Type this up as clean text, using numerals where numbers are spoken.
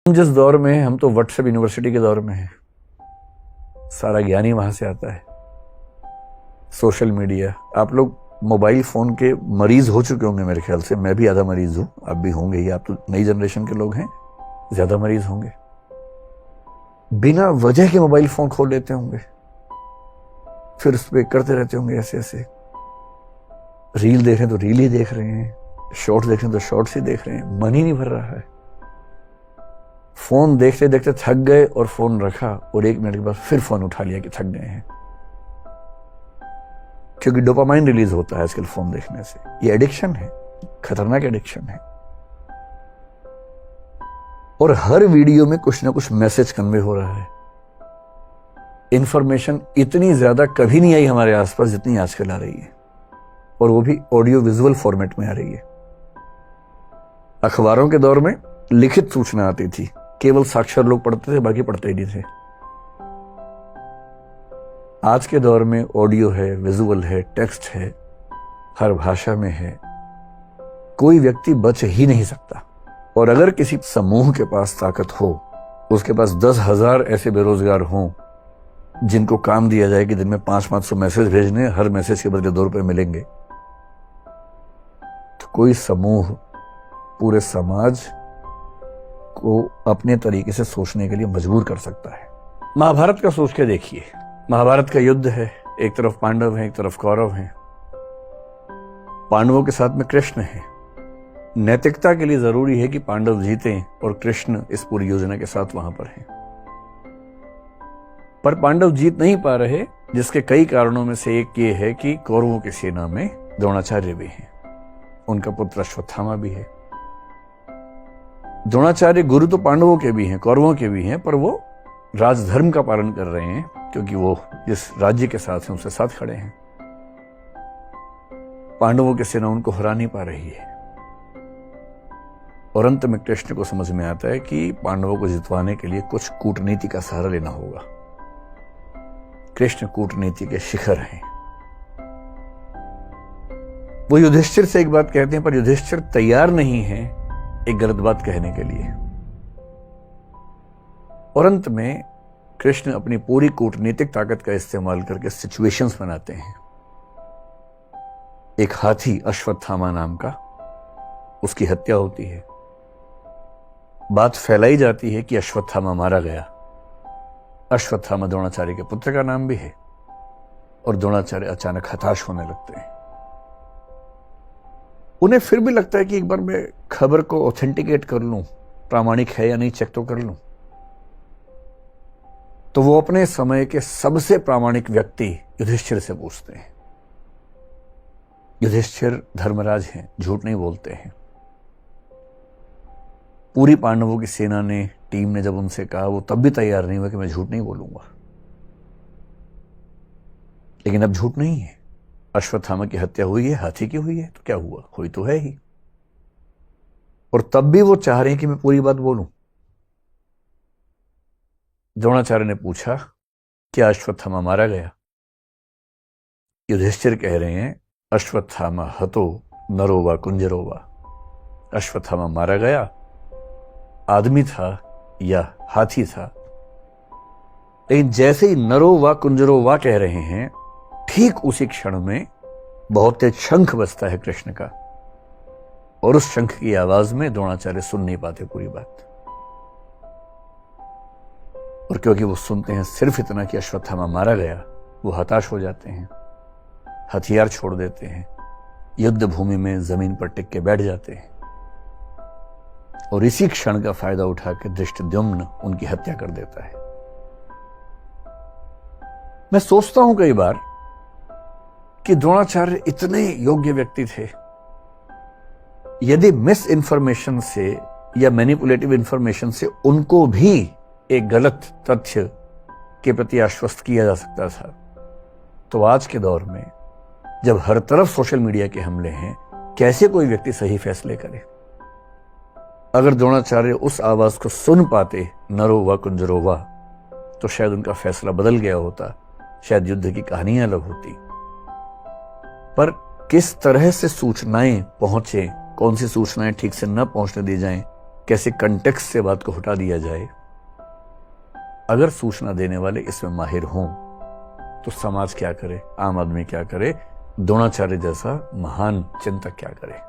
जिस दौर में हैं हम तो व्हाट्सएप यूनिवर्सिटी के दौर में हैं। सारा ज्ञान ही वहां से आता है। सोशल मीडिया, आप लोग मोबाइल फोन के मरीज हो चुके होंगे मेरे ख्याल से। मैं भी आधा मरीज हूं, आप भी होंगे ही। आप तो नई जनरेशन के लोग हैं, ज्यादा मरीज होंगे। बिना वजह के मोबाइल फोन खोल लेते होंगे, फिर उस पर करते रहते होंगे ऐसे ऐसे। रील देख रहे हैं तो रील ही देख रहे हैं, शॉर्ट्स देख रहे हैं तो शॉर्ट्स ही देख रहे हैं। मन ही नहीं भर रहा है। फोन देखते देखते थक गए और फोन रखा और 1 मिनट के बाद फिर फोन उठा लिया कि थक गए हैं, क्योंकि डोपामाइन रिलीज होता है आजकल फोन देखने से। ये एडिक्शन है, खतरनाक एडिक्शन है। और हर वीडियो में कुछ ना कुछ मैसेज कन्वे हो रहा है। इंफॉर्मेशन इतनी ज्यादा कभी नहीं आई हमारे आसपास जितनी आजकल आ रही है, और वो भी ऑडियो विजुअल फॉर्मेट में आ रही है। अखबारों के दौर में लिखित सूचना आती थी, केवल साक्षर लोग पढ़ते थे, बाकी पढ़ते ही नहीं थे। आज के दौर में ऑडियो है, विजुअल है, टेक्स्ट है, हर भाषा में है। कोई व्यक्ति बच ही नहीं सकता। और अगर किसी समूह के पास ताकत हो, उसके पास 10,000 ऐसे बेरोजगार हों जिनको काम दिया जाए कि दिन में 500-500 मैसेज भेजने, हर मैसेज के बदले 2 रुपए मिलेंगे, तो कोई समूह पूरे समाज को अपने तरीके से सोचने के लिए मजबूर कर सकता है। महाभारत का सोच के देखिए। महाभारत का युद्ध है, एक तरफ पांडव हैं, एक तरफ कौरव हैं। पांडवों के साथ में कृष्ण है। नैतिकता के लिए जरूरी है कि पांडव जीतें और कृष्ण इस पूरी योजना के साथ वहां पर हैं। पर पांडव जीत नहीं पा रहे, जिसके कई कारणों में से एक ये है कि कौरवों की सेना में द्रोणाचार्य भी हैं, उनका पुत्र अश्वत्थामा भी है। द्रोणाचार्य गुरु तो पांडवों के भी हैं, कौरवों के भी हैं, पर वो राजधर्म का पालन कर रहे हैं, क्योंकि वो जिस राज्य के साथ हैं उसके साथ खड़े हैं। पांडवों की सेना उनको हरा नहीं पा रही है। और अंत में कृष्ण को समझ में आता है कि पांडवों को जितवाने के लिए कुछ कूटनीति का सहारा लेना होगा। कृष्ण कूटनीति के शिखर हैं। वो युधिष्ठिर से एक बात कहते हैं, पर युधिष्ठिर तैयार नहीं है एक गलत बात कहने के लिए। और अंत में कृष्ण अपनी पूरी कूटनीतिक ताकत का इस्तेमाल करके सिचुएशंस बनाते हैं। एक हाथी अश्वत्थामा नाम का, उसकी हत्या होती है। बात फैलाई जाती है कि अश्वत्थामा मारा गया। अश्वत्थामा द्रोणाचार्य के पुत्र का नाम भी है। और द्रोणाचार्य अचानक हताश होने लगते हैं। उन्हें फिर भी लगता है कि एक बार मैं खबर को ऑथेंटिकेट कर लूं, प्रामाणिक है या नहीं चेक तो कर लूं। तो वो अपने समय के सबसे प्रामाणिक व्यक्ति युधिष्ठिर से पूछते हैं। युधिष्ठिर धर्मराज हैं, झूठ नहीं बोलते हैं। पूरी पांडवों की सेना ने, टीम ने जब उनसे कहा, वो तब भी तैयार नहीं हुआ कि मैं झूठ नहीं बोलूंगा। लेकिन अब झूठ नहीं है। अश्वत्थामा की हत्या हुई है, हाथी की हुई है, तो क्या हुआ? हुई तो है ही। और तब भी वो चाह रहे हैं कि मैं पूरी बात बोलूं। द्रोणाचार्य ने पूछा, क्या अश्वत्थामा मारा गया? युधिष्ठिर कह रहे हैं, अश्वत्थामा हतो नरो वा कुंजरो वा। अश्वत्थामा मारा गया, आदमी था या हाथी था। लेकिन जैसे ही नरो वा कुंजरो वा कह रहे हैं, ठीक उसी क्षण में बहुत तेज शंख बजता है कृष्ण का। और उस शंख की आवाज में द्रोणाचार्य सुन नहीं पाते पूरी बात। और क्योंकि वो सुनते हैं सिर्फ इतना कि अश्वत्थामा मारा गया, वो हताश हो जाते हैं, हथियार छोड़ देते हैं, युद्ध भूमि में जमीन पर टिक के बैठ जाते हैं। और इसी क्षण का फायदा उठाकर धृष्टद्युम्न उनकी हत्या कर देता है। मैं सोचता हूं कई बार कि द्रोणाचार्य इतने योग्य व्यक्ति थे, यदि मिस इंफॉर्मेशन से या मैनिपुलेटिव इंफॉर्मेशन से उनको भी एक गलत तथ्य के प्रति आश्वस्त किया जा सकता था, तो आज के दौर में जब हर तरफ सोशल मीडिया के हमले हैं, कैसे कोई व्यक्ति सही फैसले करे? अगर द्रोणाचार्य उस आवाज को सुन पाते, नरो वा कुंजरो वा, तो शायद उनका फैसला बदल गया होता, शायद युद्ध की कहानियां अलग होती। पर किस तरह से सूचनाएं पहुंचे, कौन सी सूचनाएं ठीक से न पहुंचने दी जाएं, कैसे कंटेक्स्ट से बात को हटा दिया जाए, अगर सूचना देने वाले इसमें माहिर हों तो समाज क्या करे, आम आदमी क्या करे, द्रोणाचार्य जैसा महान चिंतक क्या करे।